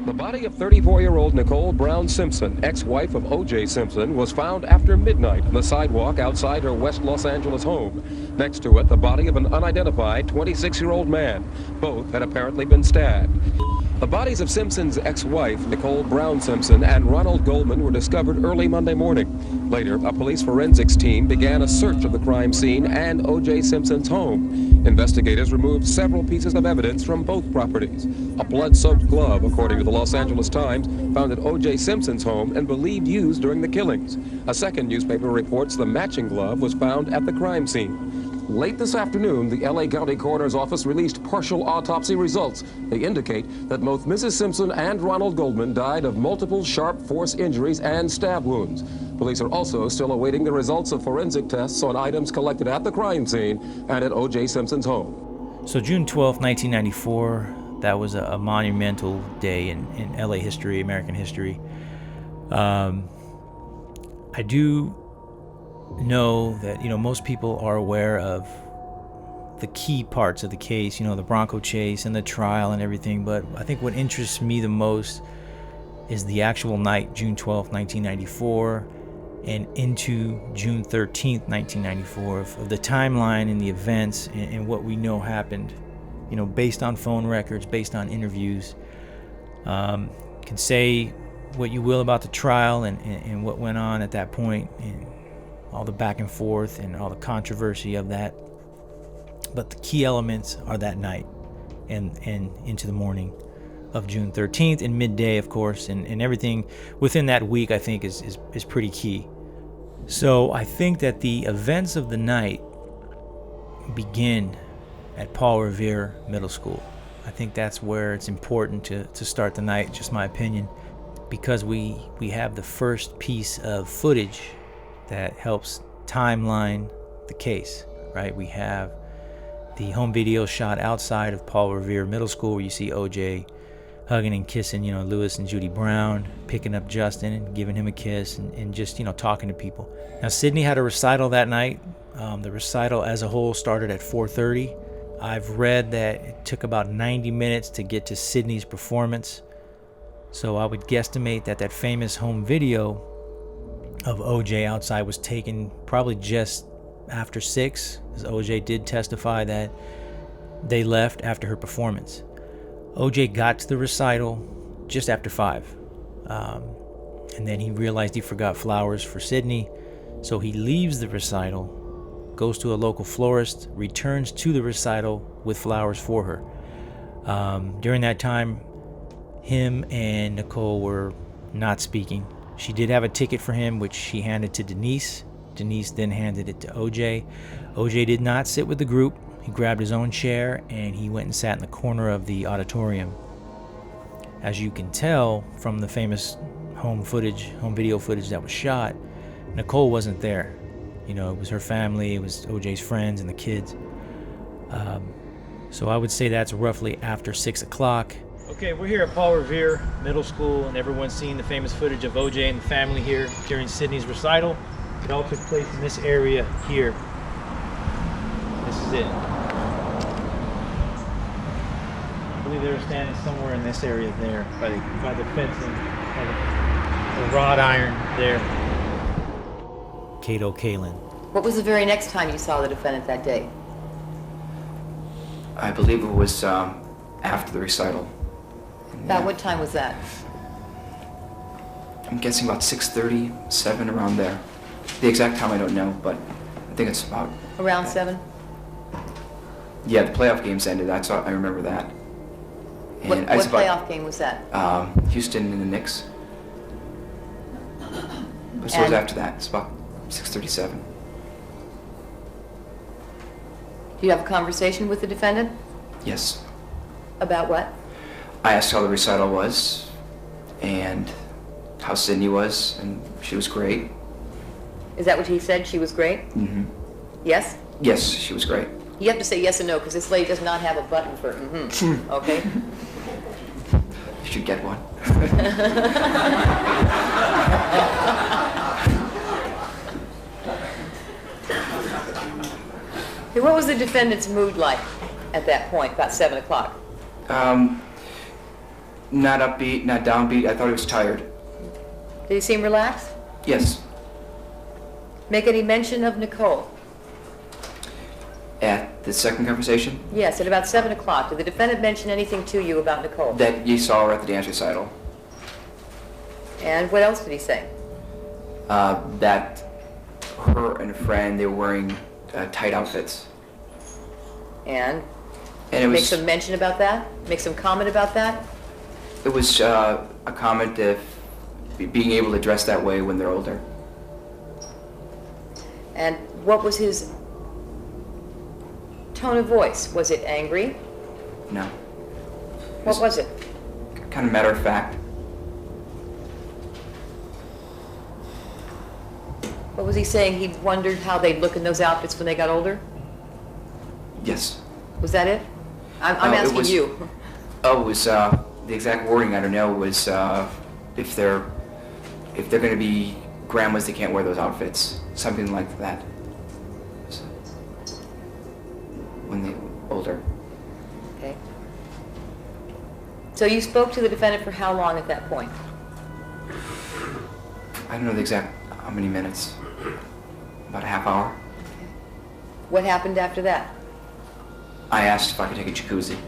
The body of 34-year-old Nicole Brown Simpson, ex-wife of O.J. Simpson, was found after midnight on the sidewalk outside her West Los Angeles home. Next to it, the body of an unidentified 26-year-old man. Both had apparently been stabbed. The bodies of Simpson's ex-wife, Nicole Brown Simpson, and Ronald Goldman were discovered early Monday morning. Later, a police forensics team began a search of the crime scene and O.J. Simpson's home. Investigators removed several pieces of evidence from both properties. A blood-soaked glove, according to the Los Angeles Times, found at O.J. Simpson's home and believed used during the killings. A second newspaper reports the matching glove was found at the crime scene. Late this afternoon, the L.A. County Coroner's Office released partial autopsy results. They indicate that both Mrs. Simpson and Ronald Goldman died of multiple sharp force injuries and stab wounds. Police are also still awaiting the results of forensic tests on items collected at the crime scene and at O.J. Simpson's home. So June 12, 1994, that was a monumental day in L.A. history, American history. I do know that, most people are aware of the key parts of the case, the Bronco Chase and the trial and everything, but I think what interests me the most is the actual night, June 12th, 1994, and into June 13th, 1994, of the timeline and the events and what we know happened, based on phone records, based on interviews. Can say what you will about the trial and what went on at that point, and all the back and forth and all the controversy of that. But the key elements are that night and into the morning of June 13th and midday, of course, and everything within that week, I think, is pretty key. So I think that the events of the night begin at Paul Revere Middle School. I think that's where it's important to start the night, just my opinion, because we have the first piece of footage that helps timeline the case, right? We have the home video shot outside of Paul Revere Middle School where you see O.J. hugging and kissing, Lewis and Judy Brown, picking up Justin and giving him a kiss and just, talking to people. Now, Sydney had a recital that night. The recital as a whole started at 4:30. I've read that it took about 90 minutes to get to Sydney's performance. So I would guesstimate that famous home video of O.J. outside was taken probably just after 6, because O.J. did testify that they left after her performance. O.J. got to the recital just after 5, and then he realized he forgot flowers for Sydney, so he leaves the recital, goes to a local florist, returns to the recital with flowers for her. During that time, him and Nicole were not speaking. She did have a ticket for him, which she handed to Denise. Denise then handed it to O.J. O.J. did not sit with the group. He grabbed his own chair and he went and sat in the corner of the auditorium. As you can tell from the famous home video footage that was shot, Nicole wasn't there. It was her family, it was O.J.'s friends and the kids. So I would say that's roughly after 6 o'clock. Okay, we're here at Paul Revere Middle School, and everyone's seen the famous footage of O.J. and the family here during Sydney's recital. It all took place in this area here. This is it. I believe they were standing somewhere in this area there, by the fencing, by the wrought iron there. Kato Kaelin. What was the very next time you saw the defendant that day? I believe it was after the recital. About what time was that? I'm guessing about 6:30, 7, around there. The exact time I don't know, but I think it's about... Around 7? Yeah, the playoff games ended. I remember that. And what playoff game was that? Houston and the Knicks. But so it was after that. It's about 6:37. Do you have a conversation with the defendant? Yes. About what? I asked how the recital was and how Sydney was, and she was great. Is that what he said? She was great? Mm-hmm. Yes? Yes, she was great. You have to say yes and no, because this lady does not have a button for mm-hmm. Okay? You should get one. Okay, what was the defendant's mood like at that point, about 7 o'clock? Not upbeat, not downbeat. I thought he was tired. Did he seem relaxed? Yes. Make any mention of Nicole? At the second conversation? Yes, at about 7 o'clock. Did the defendant mention anything to you about Nicole? That you saw her at the dance recital. And what else did he say? That her and a friend, they were wearing tight outfits. And And it make was, some mention about that? Make some comment about that? it was a comment of being able to dress that way when they're older. And what was his tone of voice? Was it angry? No. What was it? Kind of matter of fact. What was he saying? He wondered how they'd look in those outfits when they got older? Yes. Was that it? I'm it asking was- you. Oh, it was the exact wording I don't know was if they're going to be grandmas, they can't wear those outfits, something like that. So, when they older. Okay. So you spoke to the defendant for how long at that point? I don't know the exact how many minutes. About a half hour. What happened after that? I asked if I could take a jacuzzi.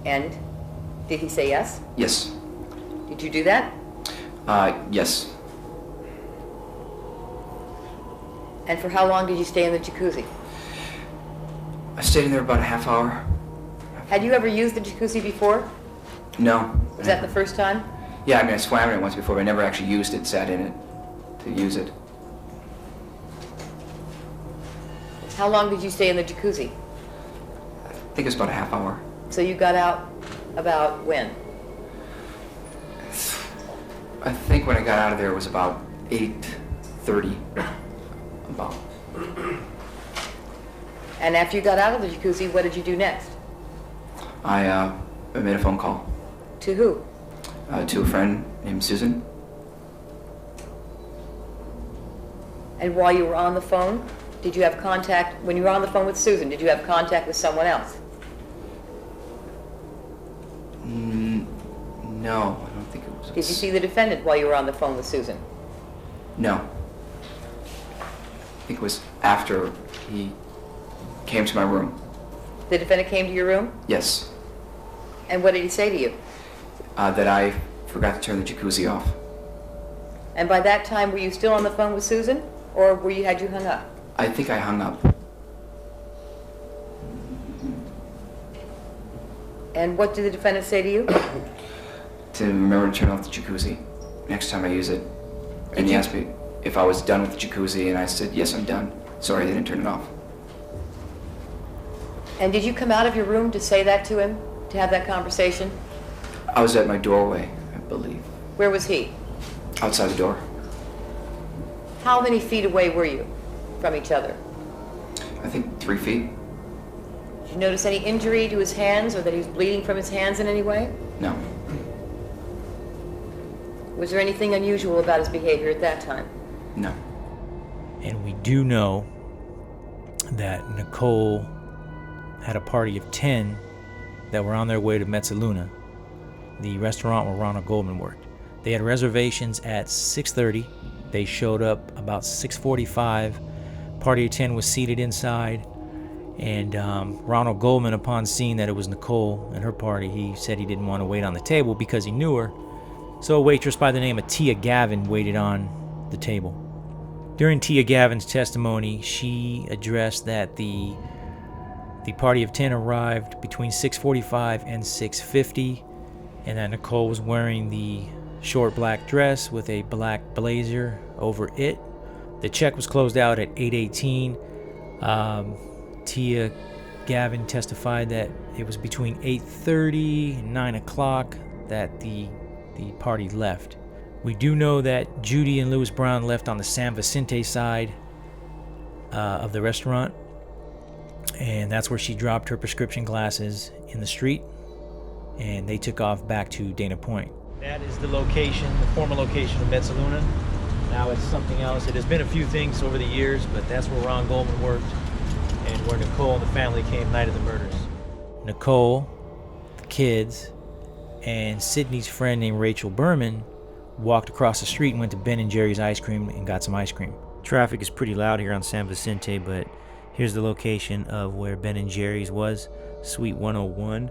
And did he say yes? Yes. Did you do that? Yes. And for how long did you stay in the jacuzzi? I stayed in there about a half hour. Had you ever used the jacuzzi before? No. Was that the first time? Yeah, I mean, I swam in it once before, but I never actually used it, sat in it to use it. How long did you stay in the jacuzzi? I think it was about a half hour. So you got out about when? I think when I got out of there it was about 8:30. About. And after you got out of the jacuzzi, what did you do next? I made a phone call To who? to a friend named Susan. And while you were on the phone, did you have contact, when you were on the phone with Susan, did you have contact with someone else? No, I don't think it was. Did you see the defendant while you were on the phone with Susan? No. I think it was after he came to my room. The defendant came to your room? Yes. And what did he say to you? That I forgot to turn the jacuzzi off. And by that time, were you still on the phone with Susan? Or had you hung up? I think I hung up. And what did the defendant say to you? To remember to turn off the jacuzzi next time I use it. And he asked me if I was done with the jacuzzi, and I said, yes, I'm done. Sorry, I didn't turn it off. And did you come out of your room to say that to him? To have that conversation? I was at my doorway, I believe. Where was he? Outside the door. How many feet away were you from each other? I think 3 feet. Did you notice any injury to his hands or that he was bleeding from his hands in any way? No. Was there anything unusual about his behavior at that time? No. And we do know that Nicole had a party of 10 that were on their way to Mezzaluna, the restaurant where Ronald Goldman worked. They had reservations at 6:30. They showed up about 6:45. Party of 10 was seated inside, and Ronald Goldman, upon seeing that it was Nicole and her party, he said he didn't want to wait on the table because he knew her. So a waitress by the name of Tia Gavin waited on the table. During Tia Gavin's testimony, she addressed that the party of 10 arrived between 6:45 and 6:50, and that Nicole was wearing the short black dress with a black blazer over it. The check was closed out at 8:18. Tia Gavin testified that it was between 8:30 and 9 o'clock that the party left. We do know that Judy and Louis Brown left on the San Vicente side of the restaurant, and that's where she dropped her prescription glasses in the street, and they took off back to Dana Point. That is the location, the former location of Mezzaluna. Now it's something else. It has been a few things over the years, but that's where Ron Goldman worked and where Nicole and the family came night of the murders. Nicole, the kids, and Sydney's friend named Rachel Berman walked across the street and went to Ben & Jerry's Ice Cream and got some ice cream. Traffic is pretty loud here on San Vicente, but here's the location of where Ben & Jerry's was, Suite 101,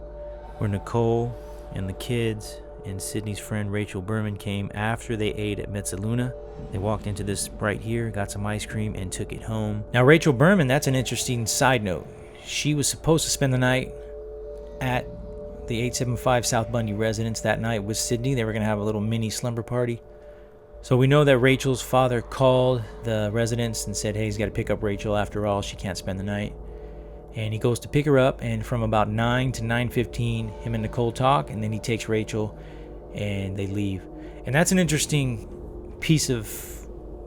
where Nicole and the kids and Sydney's friend Rachel Berman came after they ate at Mezzaluna. They walked into this right here, got some ice cream, and took it home. Now, Rachel Berman, that's an interesting side note. She was supposed to spend the night at the 875 South Bundy residence that night with Sydney. They were going to have a little mini slumber party. So we know that Rachel's father called the residence and said, hey, he's got to pick up Rachel. After all, she can't spend the night. And he goes to pick her up, and from about 9 to 9:15, him and Nicole talk, and then he takes Rachel and they leave. And that's an interesting piece of,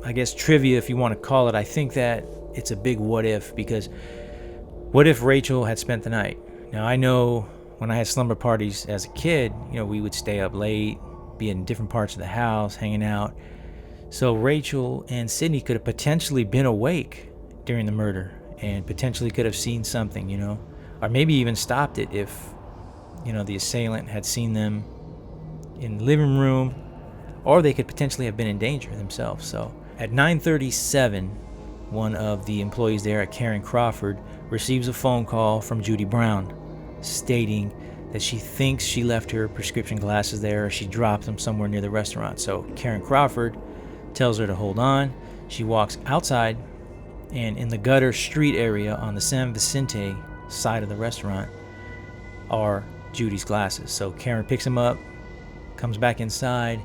I guess, trivia, if you want to call it. I think that it's a big what if, because what if Rachel had spent the night? Now, I know when I had slumber parties as a kid, we would stay up late, be in different parts of the house, hanging out. So Rachel and Sydney could have potentially been awake during the murder and potentially could have seen something, or maybe even stopped it if, the assailant had seen them in the living room, or they could potentially have been in danger themselves. So at 9:37, one of the employees there at Karen Crawford receives a phone call from Judy Brown stating that she thinks she left her prescription glasses there, or she dropped them somewhere near the restaurant. So Karen Crawford tells her to hold on. She walks outside, and in the gutter street area on the San Vicente side of the restaurant are Judy's glasses. So Karen picks them up, comes back inside,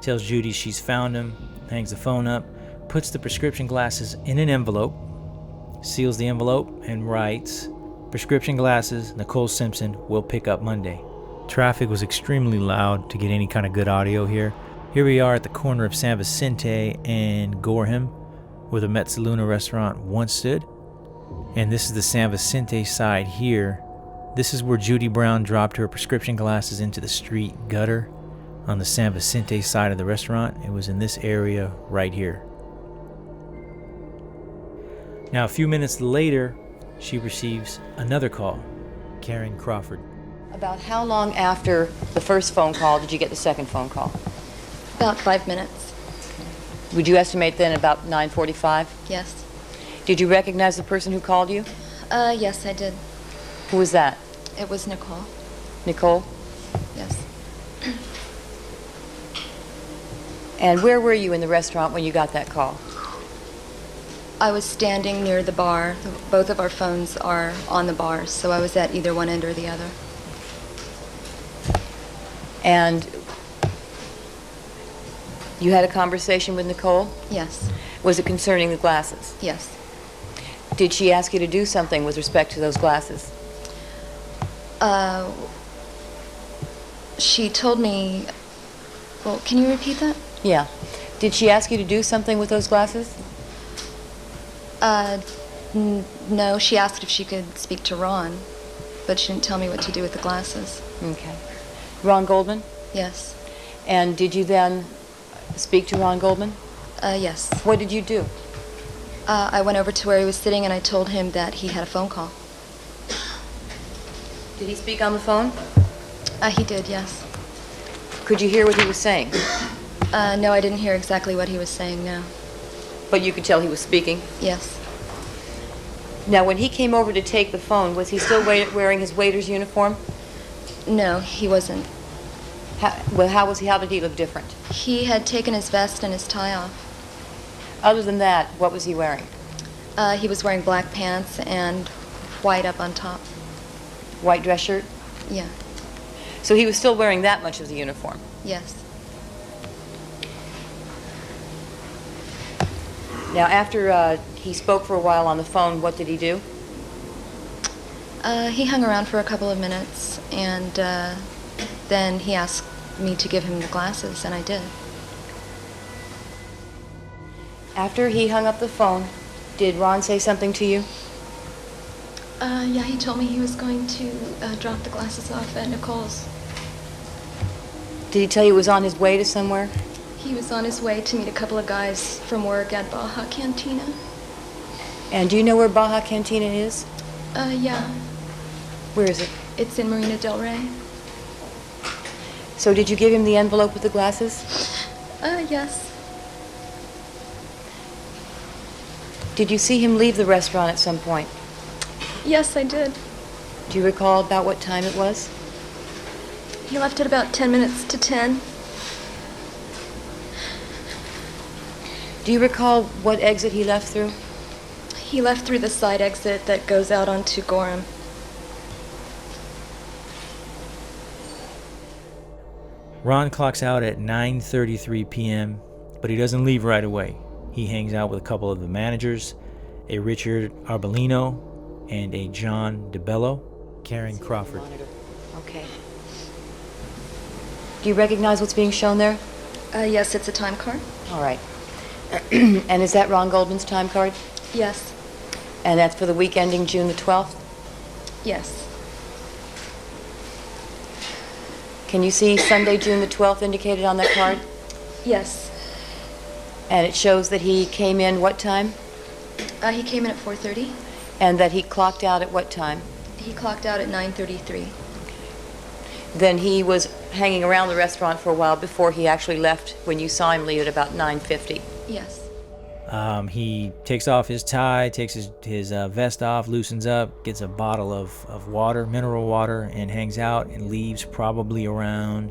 tells Judy she's found them, hangs the phone up, puts the prescription glasses in an envelope, seals the envelope, and writes, "Prescription glasses, Nicole Simpson, will pick up Monday." Traffic was extremely loud to get any kind of good audio here. Here we are at the corner of San Vicente and Gorham, where the Mezzaluna restaurant once stood. And this is the San Vicente side here. This is where Judy Brown dropped her prescription glasses into the street gutter on the San Vicente side of the restaurant. It was in this area right here. Now, a few minutes later, she receives another call. Karen Crawford. About how long after the first phone call did you get the second phone call? About 5 minutes. Would you estimate then about 9:45? Yes. Did you recognize the person who called you? Yes, I did. Who was that? It was Nicole. Nicole? Yes. And where were you in the restaurant when you got that call? I was standing near the bar. Both of our phones are on the bar, so I was at either one end or the other. And you had a conversation with Nicole? Yes. Was it concerning the glasses? Yes. Did she ask you to do something with respect to those glasses? She told me... Well, can you repeat that? Yeah. Did she ask you to do something with those glasses? No, she asked if she could speak to Ron, but she didn't tell me what to do with the glasses. Okay. Ron Goldman? Yes. And did you then speak to Ron Goldman? Yes. What did you do? I went over to where he was sitting and I told him that he had a phone call. Did he speak on the phone? He did, yes. Could you hear what he was saying? No, I didn't hear exactly what he was saying, no. But you could tell he was speaking? Yes. Now, when he came over to take the phone, was he still wearing his waiter's uniform? No, he wasn't. How did he look different? He had taken his vest and his tie off. Other than that, what was he wearing? He was wearing black pants and white up on top. White dress shirt? Yeah. So he was still wearing that much of the uniform? Yes. Now, after he spoke for a while on the phone, what did he do? He hung around for a couple of minutes, and then he asked me to give him the glasses, and I did. After he hung up the phone, did Ron say something to you? Yeah, he told me he was going to drop the glasses off at Nicole's. Did he tell you he was on his way to somewhere? He was on his way to meet a couple of guys from work at Baja Cantina. And do you know where Baja Cantina is? Yeah. Where is it? It's in Marina del Rey. So did you give him the envelope with the glasses? Yes. Did you see him leave the restaurant at some point? Yes, I did. Do you recall about what time it was? He left at about 10 minutes to 10. Do you recall what exit he left through? He left through the side exit that goes out onto Gorham. Ron clocks out at 9:33 p.m., but he doesn't leave right away. He hangs out with a couple of the managers, a Richard Arbellino and a John DeBello, Karen Crawford. Okay. Do you recognize what's being shown there? Yes, it's a time card. All right. And is that Ron Goldman's time card? Yes. And that's for the week ending June the 12th? Yes. Can you see Sunday, June the 12th indicated on that card? Yes. And it shows that he came in what time? He came in at 4:30. And that he clocked out at what time? He clocked out at 9:33. Then he was hanging around the restaurant for a while before he actually left when you saw him leave at about 9:50. Yes. He takes off his tie, takes his vest off, loosens up, gets a bottle of water, mineral water, and hangs out and leaves probably around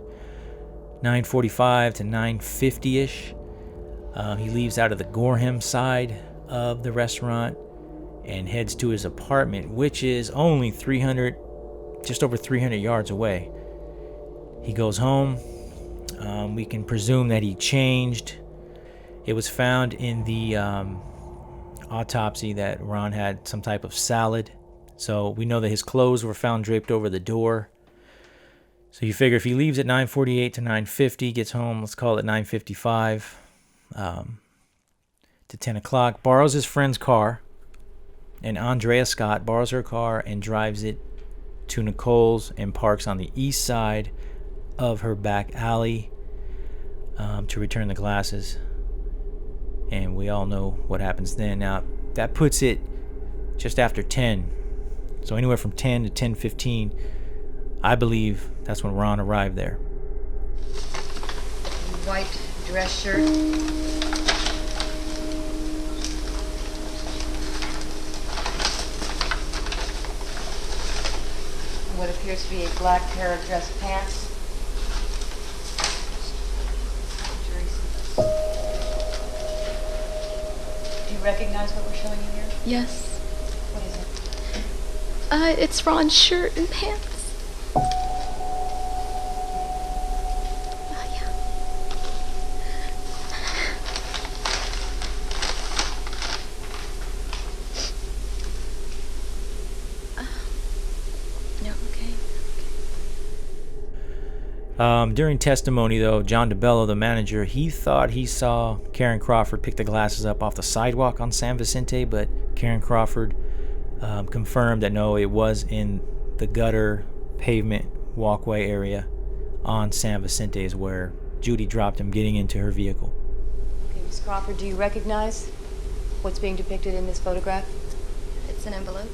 9:45 to 9:50-ish. He leaves out of the Gorham side of the restaurant and heads to his apartment, which is only just over 300 yards away. He goes home. We can presume that he changed. It was found in the autopsy that Ron had some type of salad. So we know that his clothes were found draped over the door. So you figure if he leaves at 9:48 to 9:50, gets home, let's call it 9:55 to 10 o'clock, borrows his friend's car, and Andrea Scott borrows her car and drives it to Nicole's and parks on the east side of her back alley to return the glasses. And we all know what happens then. Now, that puts it just after 10. So anywhere from 10 to 10:15, I believe that's when Ron arrived there. White dress shirt. What appears to be a black pair of dress pants. Do you recognize what we're showing you here? Yes. What is it? It's Ron's shirt and pants. Yeah. No, okay. During testimony, though, John DeBello, the manager, he thought he saw Karen Crawford pick the glasses up off the sidewalk on San Vicente, but Karen Crawford confirmed that no, it was in the gutter pavement walkway area on San Vicente is where Judy dropped him getting into her vehicle. Okay, Miss Crawford, do you recognize what's being depicted in this photograph? It's an envelope.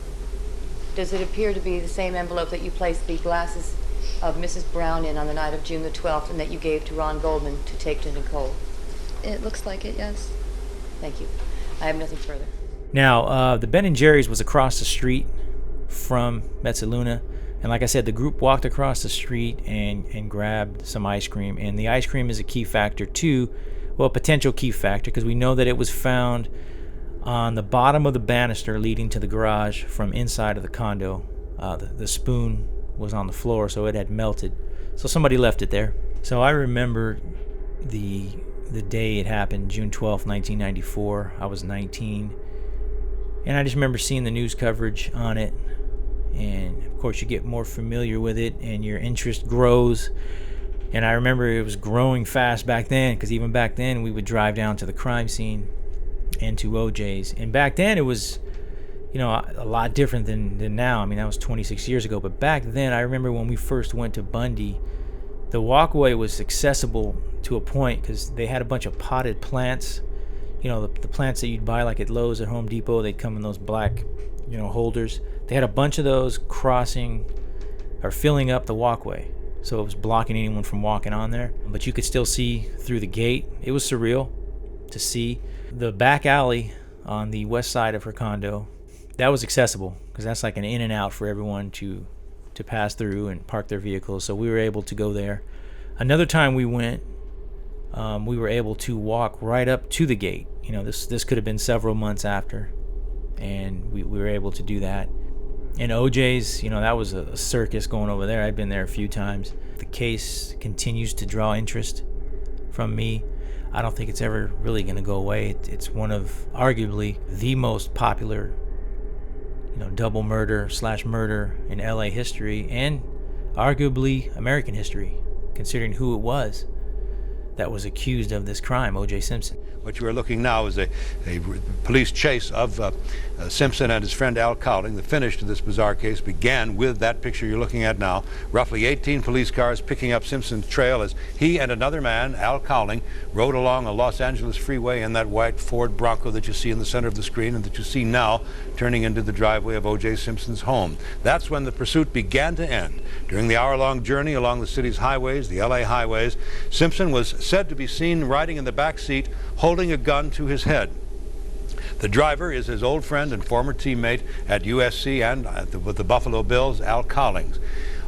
Does it appear to be the same envelope that you placed the glasses of Mrs. Brown in on the night of June the 12th and that you gave to Ron Goldman to take to Nicole? It looks like it, yes. Thank you. I have nothing further. Now, the Ben & Jerry's was across the street from Mezzaluna. And like I said, the group walked across the street and grabbed some ice cream. And the ice cream is a key factor too. Well, potential key factor, because we know that it was found on the bottom of the banister leading to the garage from inside of the condo. The spoon was on the floor, so it had melted. So somebody left it there. So I remember the day it happened, June 12th, 1994. I was 19. And I just remember seeing the news coverage on it. And of course you get more familiar with it and your interest grows. And I remember it was growing fast back then, because even back then we would drive down to the crime scene and to OJ's. And back then it was, you know, a lot different than now. I mean, that was 26 years ago. But back then, I remember when we first went to Bundy, the walkway was accessible to a point because they had a bunch of potted plants. You know, the plants that you'd buy like at Lowe's, at Home Depot, they'd come in those black, you know, holders. They had a bunch of those crossing or filling up the walkway. so it was blocking anyone from walking on there. But you could still see through the gate. It was surreal to see. The back alley on the west side of her condo, that was accessible because that's like an in and out for everyone to pass through and park their vehicles. So we were able to go there. Another time we went, we were able to walk right up to the gate. You know, this could have been several months after, and we were able to do that. And OJ's, you know, that was a circus going over there. I've been there a few times. The case continues to draw interest from me. I don't think it's ever really going to go away. It's one of arguably the most popular, you know, double murder / murder in LA history, and arguably American history, considering who it was that was accused of this crime, O.J. Simpson. What you are looking now is a police chase of Simpson and his friend Al Kaelin. The finish to this bizarre case began with that picture you're looking at now. Roughly 18 police cars picking up Simpson's trail as he and another man, Al Kaelin, rode along a Los Angeles freeway in that white Ford Bronco that you see in the center of the screen and that you see now turning into the driveway of O.J. Simpson's home. That's when the pursuit began to end. During the hour-long journey along the city's highways, the LA highways, Simpson was said to be seen riding in the back seat, holding a gun to his head. The driver is his old friend and former teammate at USC and with the Buffalo Bills, Al Kaelin.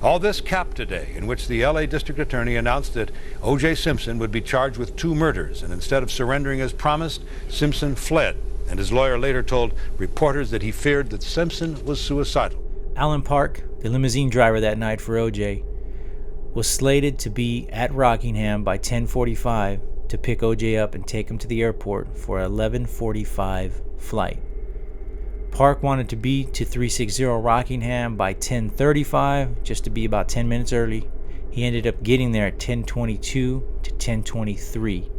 All this capped today, in which the LA District Attorney announced that O.J. Simpson would be charged with 2 murders, and instead of surrendering as promised, Simpson fled. And his lawyer later told reporters that he feared that Simpson was suicidal. Alan Park, the limousine driver that night for O.J., was slated to be at Rockingham by 10:45 to pick O.J. up and take him to the airport for an 11:45 flight. Park wanted to be to 360 Rockingham by 10:35, just to be about 10 minutes early. He ended up getting there at 10:22 to 10:23.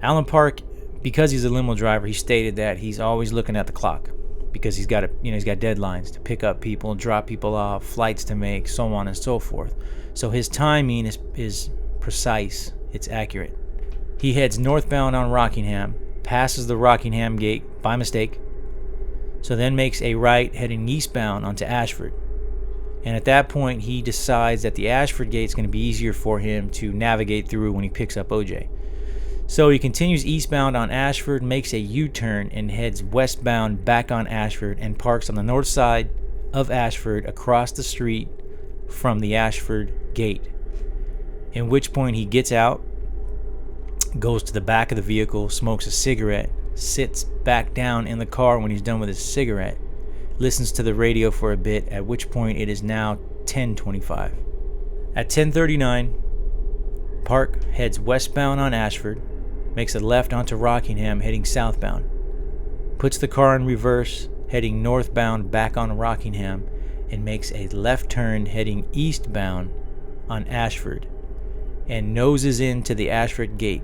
Alan Park, because he's a limo driver, he stated that he's always looking at the clock because he's got deadlines to pick up people, drop people off, flights to make, so on and so forth. So his timing is precise, it's accurate. He heads northbound on Rockingham, passes the Rockingham gate by mistake, so then makes a right heading eastbound onto Ashford. And at that point, he decides that the Ashford gate is going to be easier for him to navigate through when he picks up OJ. So he continues eastbound on Ashford, makes a U-turn, and heads westbound back on Ashford and parks on the north side of Ashford across the street from the Ashford gate. In which point he gets out, goes to the back of the vehicle, smokes a cigarette, sits back down in the car when he's done with his cigarette, listens to the radio for a bit, at which point it is now 10:25. At 10:39, Park heads westbound on Ashford, makes a left onto Rockingham heading southbound, puts the car in reverse heading northbound back on Rockingham, and makes a left turn heading eastbound on Ashford and noses into the Ashford gate.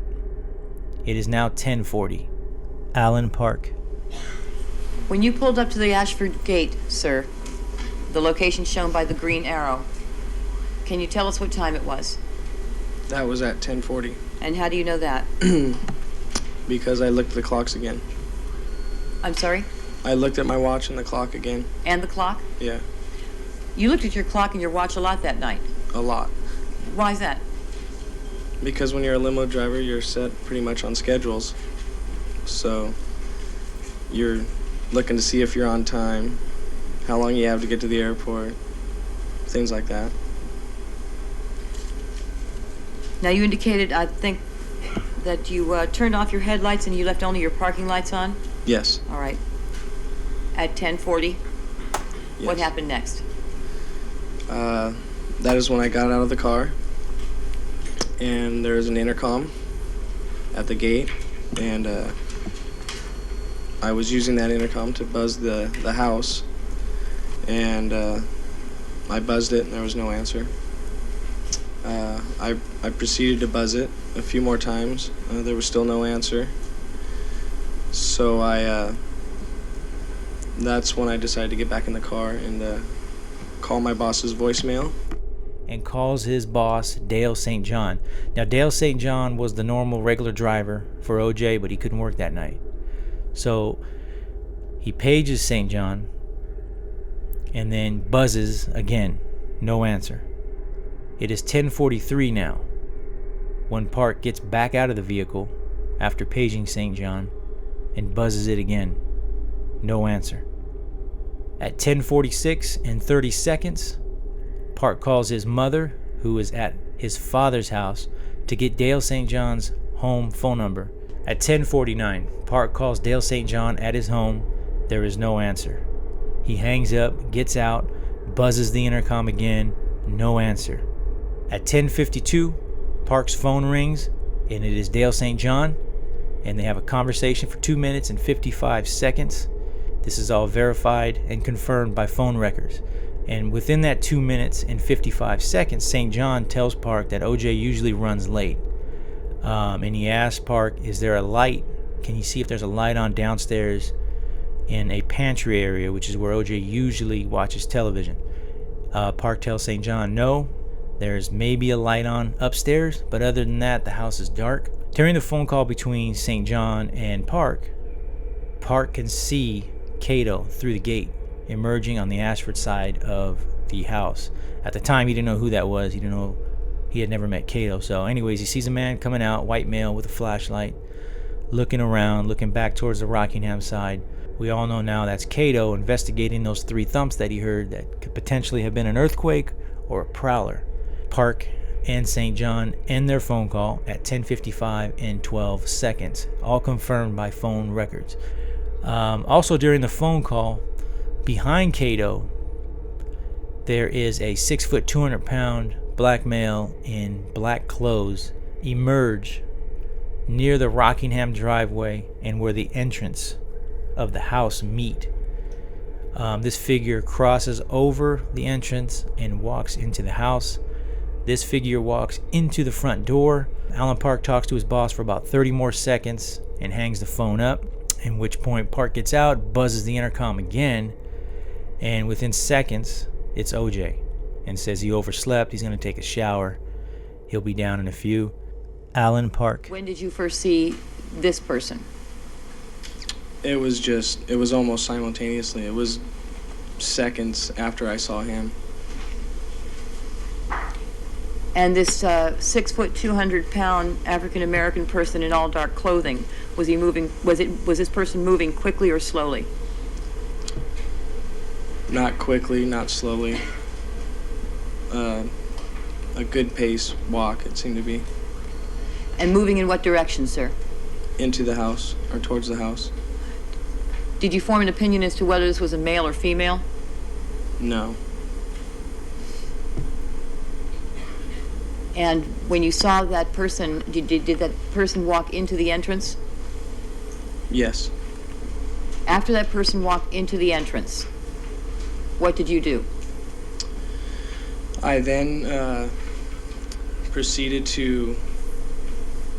It is now 10:40. Alan Park. When you pulled up to the Ashford gate, sir, the location shown by the green arrow, can you tell us what time it was? That was at 10:40. And how do you know that? Because I looked at the clocks again. I'm sorry? I looked at my watch and the clock again. And the clock? Yeah, You looked at your clock and your watch a lot that night. a lot. Why is that? Because when you're a limo driver, you're set pretty much on schedules. So you're looking to see if you're on time, how long you have to get to the airport, things like that. Now, you indicated, I think, that you turned off your headlights and you left only your parking lights on? Yes. All right. At 10:40, Yes. what happened next? That is when I got out of the car, and there was an intercom at the gate, and I was using that intercom to buzz the house, and I buzzed it and there was no answer. I proceeded to buzz it a few more times. There was still no answer. So that's when I decided to get back in the car and call my boss's voicemail. And calls his boss, Dale St. John. Now, Dale St. John was the normal regular driver for OJ, but he couldn't work that night. So he pages St. John and then buzzes again. No answer. It is 10:43 now when Park gets back out of the vehicle after paging St. John and buzzes it again. No answer. At 10:46 and 30 seconds, Park calls his mother, who is at his father's house, to get Dale St. John's home phone number. At 10:49, Park calls Dale St. John at his home. There is no answer. He hangs up, gets out, buzzes the intercom again. No answer. At 10:52, Park's phone rings, and it is Dale St. John, and they have a conversation for 2 minutes and 55 seconds. This is all verified and confirmed by phone records. And within that 2 minutes and 55 seconds, St. John tells Park that OJ usually runs late. And he asks Park, is there a light? Can you see if there's a light on downstairs in a pantry area, which is where OJ usually watches television? Park tells St. John, no, there's maybe a light on upstairs, but other than that, the house is dark. During the phone call between St. John and Park can see Kato through the gate, emerging on the Ashford side of the house. At the time, he didn't know who that was. He didn't know, he had never met Kato. So anyways, he sees a man coming out, white male with a flashlight, looking around, looking back towards the Rockingham side. We all know now that's Kato investigating those three thumps that he heard that could potentially have been an earthquake or a prowler. Park and St. John end their phone call at 10:55 and 12 seconds, all confirmed by phone records. Also during the phone call, behind Kato, there is a 6 foot, 200 pound black male in black clothes emerge near the Rockingham driveway and where the entrance of the house meet. This figure crosses over the entrance and walks into the house. This figure walks into the front door. Alan Park talks to his boss for about 30 more seconds and hangs the phone up, in which point Park gets out, buzzes the intercom again, and within seconds, it's OJ, and says he overslept, he's going to take a shower, he'll be down in a few. Alan Park. When did you first see this person? It was almost simultaneously. It was seconds after I saw him. And this 6 foot, 200 pound African American person in all dark clothing, was he moving? Was this person moving quickly or slowly? Not quickly, not slowly. A good pace walk, it seemed to be. And moving in what direction, sir? Into the house, or towards the house. Did you form an opinion as to whether this was a male or female? No. And when you saw that person, did that person walk into the entrance? Yes. After that person walked into the entrance, what did you do? I then proceeded to,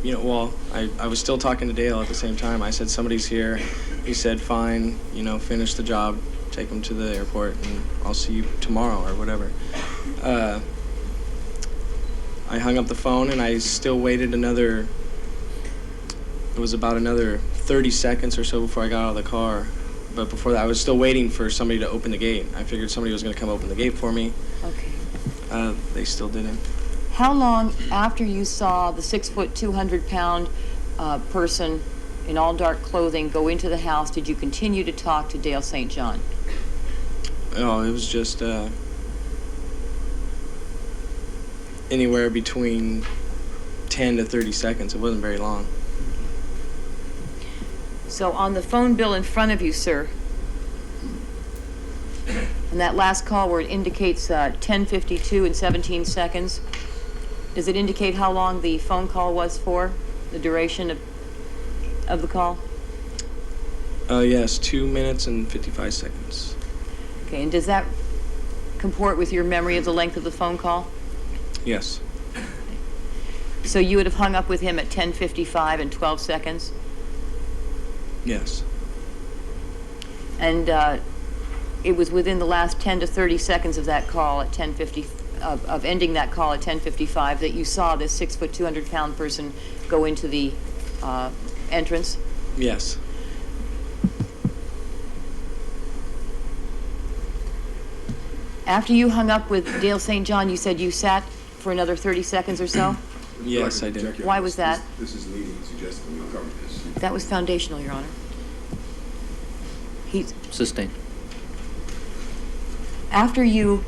I was still talking to Dale at the same time. I said, somebody's here. He said, fine, finish the job, take him to the airport, and I'll see you tomorrow or whatever. I hung up the phone, and I still waited it was about another 30 seconds or so before I got out of the car. But before that, I was still waiting for somebody to open the gate. I figured somebody was going to come open the gate for me. Okay. They still didn't. How long after you saw the 6 foot, 200 pound person in all dark clothing go into the house did you continue to talk to Dale St. John? Oh, it was just anywhere between 10 to 30 seconds. It wasn't very long. So on the phone bill in front of you, sir, and that last call where it indicates 10:52 and 17 seconds, does it indicate how long the phone call was for, the duration of the call? Yes, 2 minutes and 55 seconds. Okay, and does that comport with your memory of the length of the phone call? Yes. So you would have hung up with him at 10:55 and 12 seconds? Yes. And it was within the last 10 to 30 seconds of that call at 10:50, of ending that call at 10:55, that you saw this 6 foot, 200 pound person go into the entrance? Yes. After you hung up with Dale St. John, you said you sat for another 30 seconds or so? Yes, I did. Why was that? This is leading to suggesting we cover this. That was foundational, Your Honor. Sustained. After you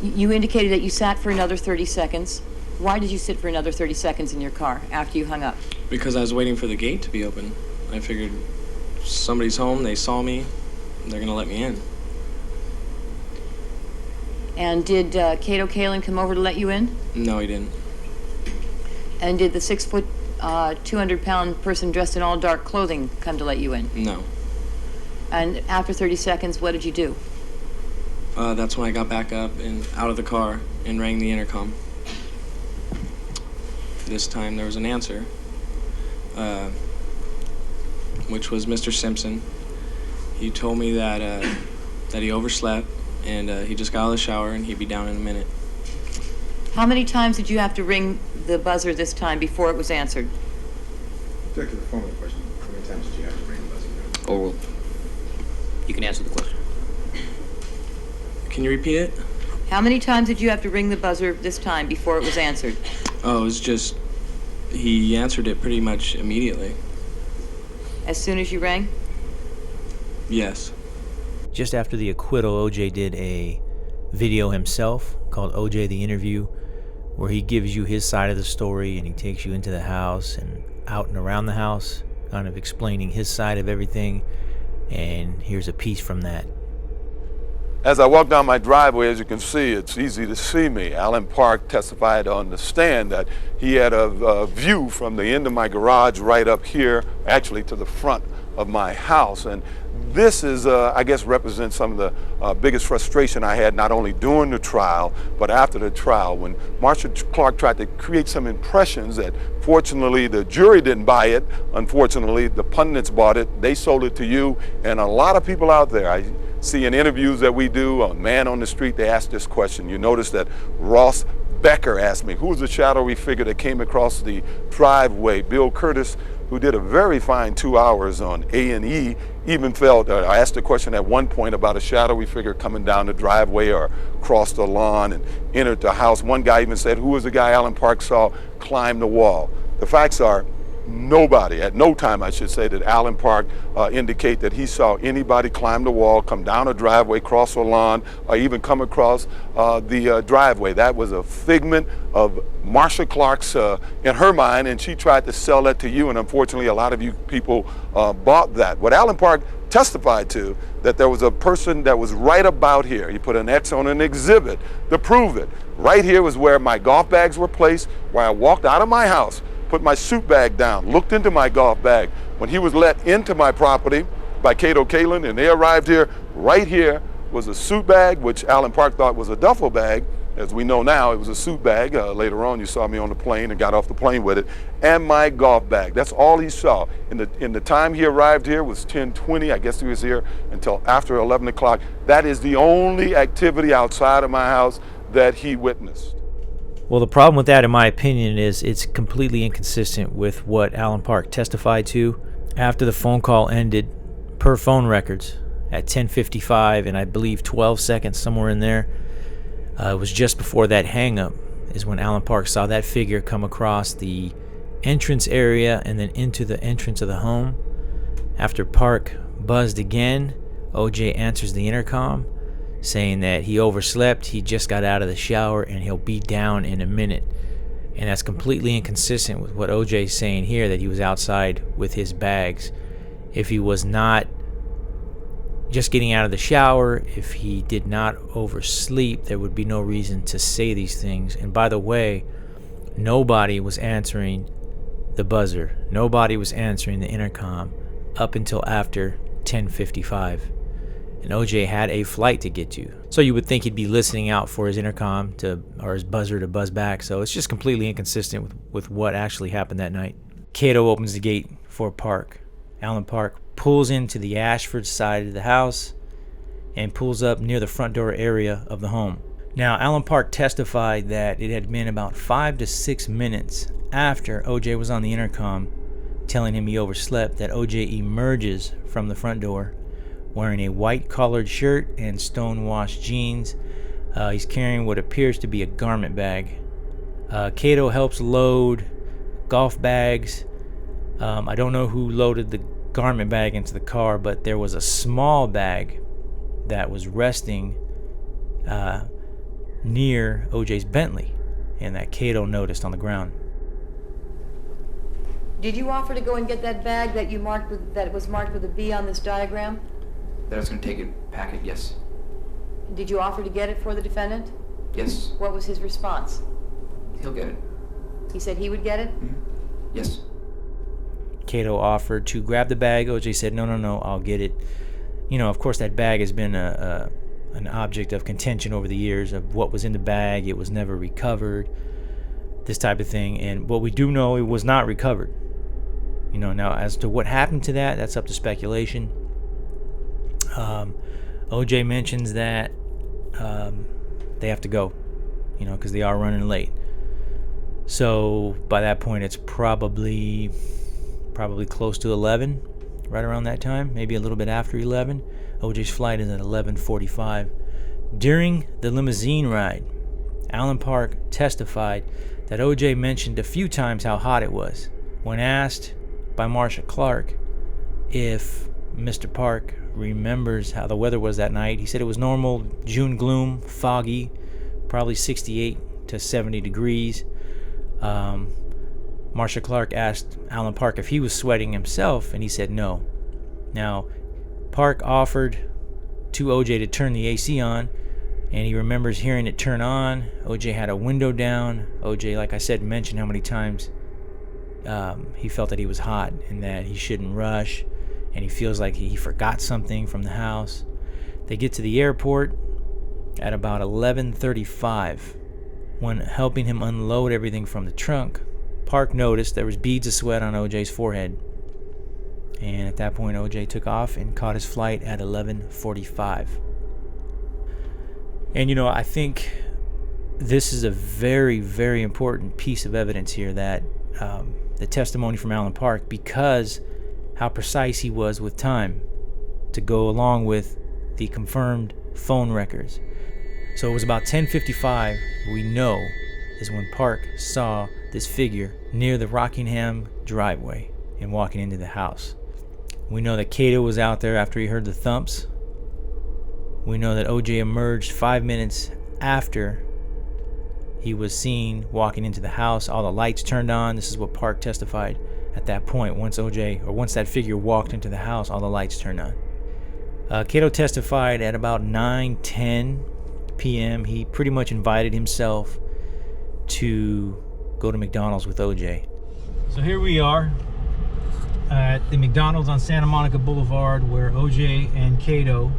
indicated that you sat for another 30 seconds. Why did you sit for another 30 seconds in your car after you hung up? Because I was waiting for the gate to be open. I figured somebody's home, they saw me, they're gonna let me in. And did Kato Kaelin come over to let you in? No, he didn't. And did the 6 foot, 200-pound person dressed in all dark clothing come to let you in? No. And after 30 seconds, what did you do? That's when I got back up and out of the car and rang the intercom. This time there was an answer, which was Mr. Simpson. He told me that he overslept and he just got out of the shower and he'd be down in a minute. How many times did you have to ring the buzzer this time before it was answered? Back to the former question. How many times did you have to ring the buzzer? Or you can answer the question. Can you repeat it? How many times did you have to ring the buzzer this time before it was answered? Oh, it was just, he answered it pretty much immediately. As soon as you rang? Yes. Just after the acquittal, OJ did a video himself called OJ the Interview, where he gives you his side of the story and he takes you into the house and out and around the house, kind of explaining his side of everything. And here's a piece from that. As I walk down my driveway, as you can see, it's easy to see me. Alan Park testified on the stand that he had a view from the end of my garage right up here, actually to the front of my house. And this is, I guess, represents some of the biggest frustration I had, not only during the trial, but after the trial, when Marshall Clark tried to create some impressions that, fortunately, the jury didn't buy it. Unfortunately, the pundits bought it. They sold it to you, and a lot of people out there, I see in interviews that we do on Man on the Street, they ask this question. You notice that Ross Becker asked me, who was the shadowy figure that came across the driveway? Bill Curtis, who did a very fine 2 hours on A&E, even felt, I asked a question at one point about a shadowy figure coming down the driveway or across the lawn and entered the house. One guy even said, who was the guy Alan Park saw climb the wall? The facts are, nobody, at no time I should say, did Alan Park indicate that he saw anybody climb the wall, come down a driveway, cross a lawn, or even come across the driveway. That was a figment of Marsha Clark's, in her mind, and she tried to sell that to you, and unfortunately a lot of you people bought that. What Alan Park testified to, that there was a person that was right about here. He put an X on an exhibit to prove it. Right here was where my golf bags were placed, where I walked out of my house, put my suit bag down, looked into my golf bag. When he was let into my property by Kato Kaelin and they arrived here, right here was a suit bag, which Alan Park thought was a duffel bag. As we know now, it was a suit bag. Later on, you saw me on the plane and got off the plane with it, and my golf bag. That's all he saw. In the time he arrived here was 10:20. I guess he was here until after 11 o'clock. That is the only activity outside of my house that he witnessed. Well, the problem with that, in my opinion, is it's completely inconsistent with what Alan Park testified to. After the phone call ended, per phone records, at 10:55 and I believe 12 seconds, somewhere in there, it was just before that hang-up, is when Alan Park saw that figure come across the entrance area and then into the entrance of the home. After Park buzzed again, OJ answers the intercom, saying that he overslept, he just got out of the shower, and he'll be down in a minute. And that's completely inconsistent with what OJ's saying here, that he was outside with his bags. If he was not just getting out of the shower, if he did not oversleep, there would be no reason to say these things. And by the way, nobody was answering the buzzer. Nobody was answering the intercom up until after 10:55. And OJ had a flight to get to. So you would think he'd be listening out for his intercom or his buzzer to buzz back. So it's just completely inconsistent with what actually happened that night. Kato opens the gate for Park. Alan Park pulls into the Ashford side of the house and pulls up near the front door area of the home. Now, Alan Park testified that it had been about 5 to 6 minutes after OJ was on the intercom telling him he overslept that OJ emerges from the front door wearing a white collared shirt and stonewashed jeans. He's carrying what appears to be a garment bag. Kato helps load golf bags. I don't know who loaded the garment bag into the car, but there was a small bag that was resting near OJ's Bentley, and that Kato noticed on the ground. Did you offer to go and get that bag that was marked with a B on this diagram? That I was going to take it, pack it, yes. Did you offer to get it for the defendant? Yes. What was his response? He'll get it. He said he would get it? Mm-hmm. Yes. Kato offered to grab the bag. OJ said, no, I'll get it. You know, of course, that bag has been an object of contention over the years of what was in the bag. It was never recovered, this type of thing. And what we do know, it was not recovered. You know, now as to what happened to that, that's up to speculation. OJ mentions that they have to go, you know, because they are running late. So by that point, it's probably close to 11, right around that time, maybe a little bit after 11. OJ's flight is at 11:45. During the limousine ride, Alan Park testified that OJ mentioned a few times how hot it was. When asked by Marsha Clark if Mr. Park remembers how the weather was that night, he said it was normal June gloom, foggy, probably 68 to 70 degrees. Marsha Clark asked Alan Park if he was sweating himself, and he said no. Now, Park offered to OJ to turn the AC on, and he remembers hearing it turn on. OJ had a window down. OJ, like I said, mentioned how many times he felt that he was hot and that he shouldn't rush, and he feels like he forgot something from the house. They get to the airport at about 11:35. When helping him unload everything from the trunk, Park noticed there was beads of sweat on OJ's forehead. And at that point, OJ took off and caught his flight at 11:45. And, you know, I think this is a very, very important piece of evidence here, that the testimony from Alan Park, because how precise he was with time to go along with the confirmed phone records. So it was about 10:55, we know, is when Park saw this figure near the Rockingham driveway and walking into the house. We know that Kato was out there after he heard the thumps. We know that OJ emerged 5 minutes after he was seen walking into the house. All the lights turned on. This is what Park testified at that point. Once that figure walked into the house, all the lights turned on. Kato testified at about 9:10 p.m. He pretty much invited himself to go to McDonald's with OJ. So here we are at the McDonald's on Santa Monica Boulevard, where OJ and Kato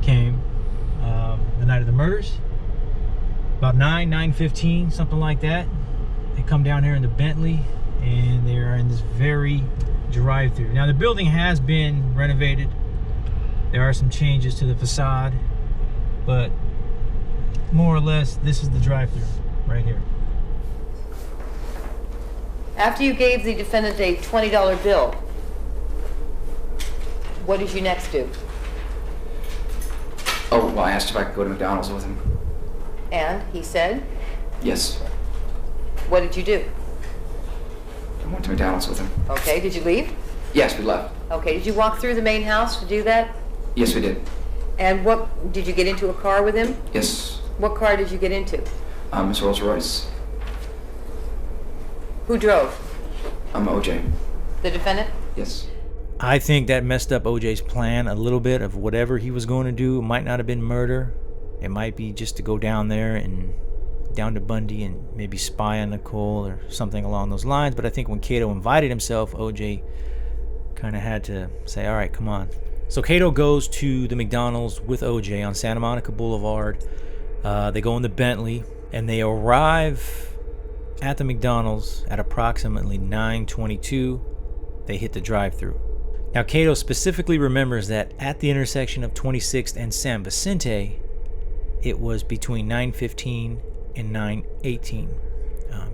came the night of the murders. About 9:15, something like that. They come down here in the Bentley, and they are in this very drive-through. Now, the building has been renovated. There are some changes to the facade, but more or less, this is the drive-through right here. After you gave the defendant a $20 bill, what did you next do? Oh, well, I asked if I could go to McDonald's with him. And he said? Yes. What did you do? I went to McDonald's with him. Okay, did you leave? Yes, we left. Okay, did you walk through the main house to do that? Yes, we did. And what, did you get into a car with him? Yes. What car did you get into? Miss Rolls Royce. Who drove? OJ. The defendant? Yes. I think that messed up OJ's plan a little bit of whatever he was going to do. It might not have been murder. It might be just to go down there and down to Bundy and maybe spy on Nicole or something along those lines. But I think when Kato invited himself, OJ kind of had to say, all right, come on. So Kato goes to the McDonald's with OJ on Santa Monica Boulevard. They go in the Bentley, and they arrive at the McDonald's at approximately 9:22. They hit the drive-thru. Now, Kato specifically remembers that at the intersection of 26th and San Vicente, it was between 9:15 and 9:18.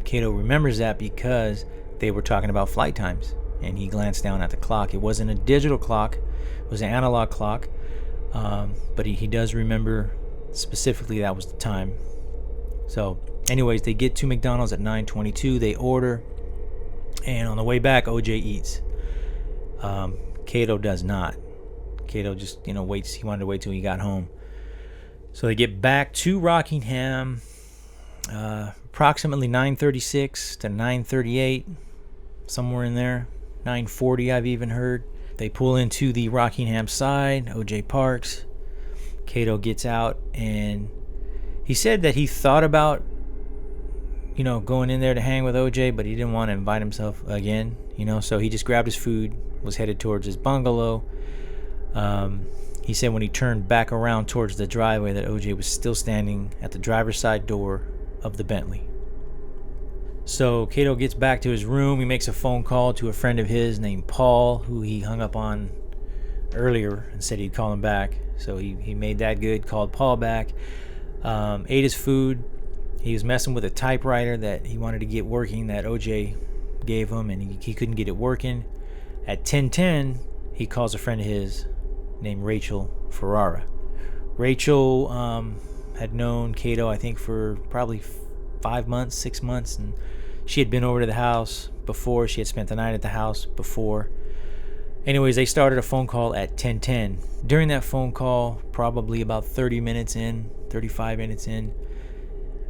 Kato remembers that because they were talking about flight times, and he glanced down at the clock. It wasn't a digital clock, it was an analog clock, but he does remember Specifically, that was the time. So, anyways, they get to McDonald's at 9:22. They order, and on the way back, OJ eats. Kato does not. Kato just, waits. He wanted to wait till he got home. So they get back to Rockingham, approximately 9:36 to 9:38, somewhere in there. 9:40, I've even heard. They pull into the Rockingham side. OJ parks. Kato gets out, and he said that he thought about, going in there to hang with OJ, but he didn't want to invite himself again, so he just grabbed his food, was headed towards his bungalow. He said when he turned back around towards the driveway that OJ was still standing at the driver's side door of the Bentley. So Kato gets back to his room. He makes a phone call to a friend of his named Paul, who he hung up on earlier and said he'd call him back. So he made that good, called Paul back, ate his food. He was messing with a typewriter that he wanted to get working that OJ gave him, and he couldn't get it working. At 10:10, he calls a friend of his named Rachel Ferrara. Rachel had known Kato, I think, for probably 5 months, 6 months, and she had been over to the house before. She had spent the night at the house before. Anyways, they started a phone call at 10:10. During that phone call, probably about 30 minutes in, 35 minutes in,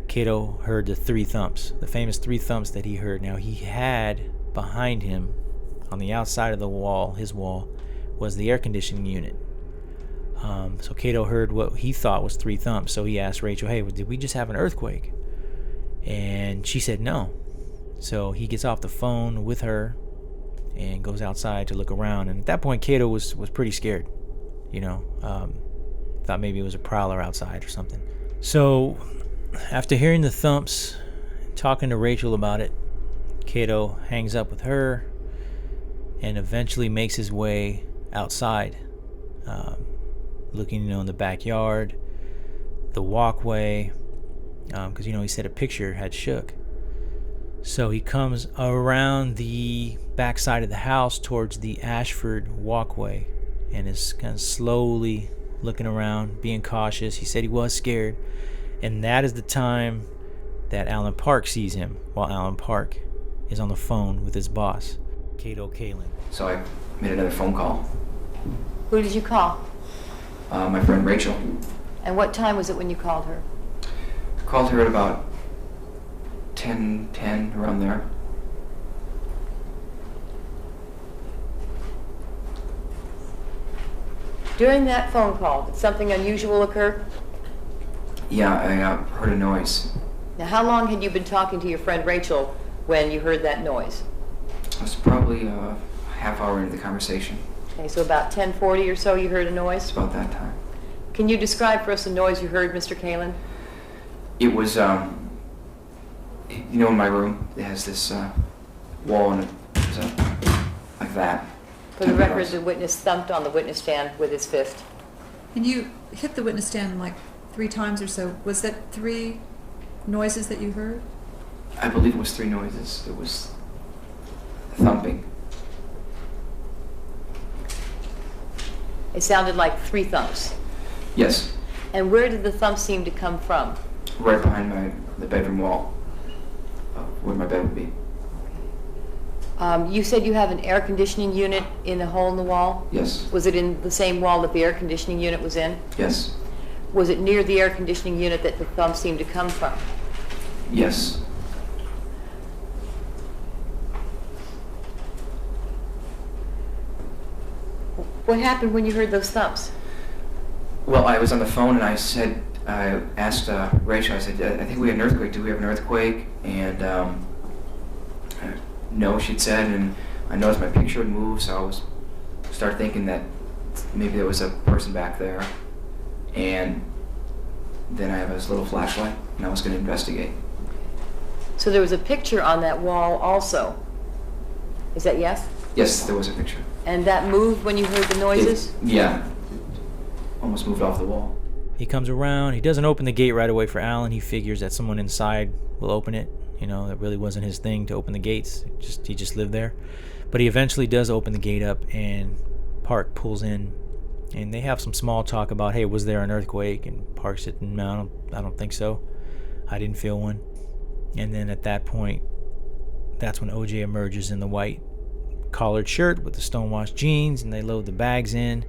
Kato heard the Three Thumps, the famous Three Thumps that he heard. Now, he had behind him, on the outside of the wall, his wall, was the air conditioning unit. So Kato heard what he thought was Three Thumps. So he asked Rachel, hey, did we just have an earthquake? And she said no. So he gets off the phone with her and goes outside to look around. And at that point, Kato was pretty scared. Thought maybe it was a prowler outside or something. So after hearing the thumps, talking to Rachel about it, Kato hangs up with her and eventually makes his way outside, looking in the backyard, the walkway, because he said a picture had shook. So he comes around the back side of the house towards the Ashford walkway and is kind of slowly looking around, being cautious. He said he was scared, and that is the time that Alan Park sees him while Alan Park is on the phone with his boss, Kato Kaelin. So I made another phone call. Who did you call? My friend Rachel. And what time was it when you called her? I called her at about 10:10, around there. During that phone call, did something unusual occur? Yeah, I heard a noise. Now, how long had you been talking to your friend Rachel when you heard that noise? It was probably a half hour into the conversation. Okay, so about 10:40 or so you heard a noise? It's about that time. Can you describe for us the noise you heard, Mr. Kaelin? It was, in my room, it has this wall and it's like that. For the record, the witness thumped on the witness stand with his fist. And you hit the witness stand like 3 times or so. Was that 3 noises that you heard? I believe it was 3 noises. It was thumping. It sounded like 3 thumps. Yes. And where did the thumps seem to come from? Right behind the bedroom wall, where my bed would be. You said you have an air conditioning unit in the hole in the wall? Yes. Was it in the same wall that the air conditioning unit was in? Yes. Was it near the air conditioning unit that the thumps seemed to come from? Yes. What happened when you heard those thumps? Well, I was on the phone and I asked Rachel, I said, I think we had an earthquake. Do we have an earthquake? And no, she'd said, and I noticed my picture would move, so I started thinking that maybe there was a person back there. And then I have this little flashlight, and I was going to investigate. So there was a picture on that wall also. Is that yes? Yes, there was a picture. And that moved when you heard the noises? Yeah. Almost moved off the wall. He comes around. He doesn't open the gate right away for Alan. He figures that someone inside will open it. That really wasn't his thing to open the gates. He just lived there. But he eventually does open the gate up, and Park pulls in And they have some small talk about, hey, was there an earthquake? And Park said, no, I don't think so. I didn't feel one. And then at that point, that's when OJ emerges in the white collared shirt with the stonewashed jeans, and they load the bags in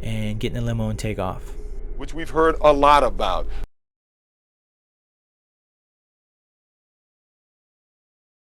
and get in the limo and take off. Which we've heard a lot about.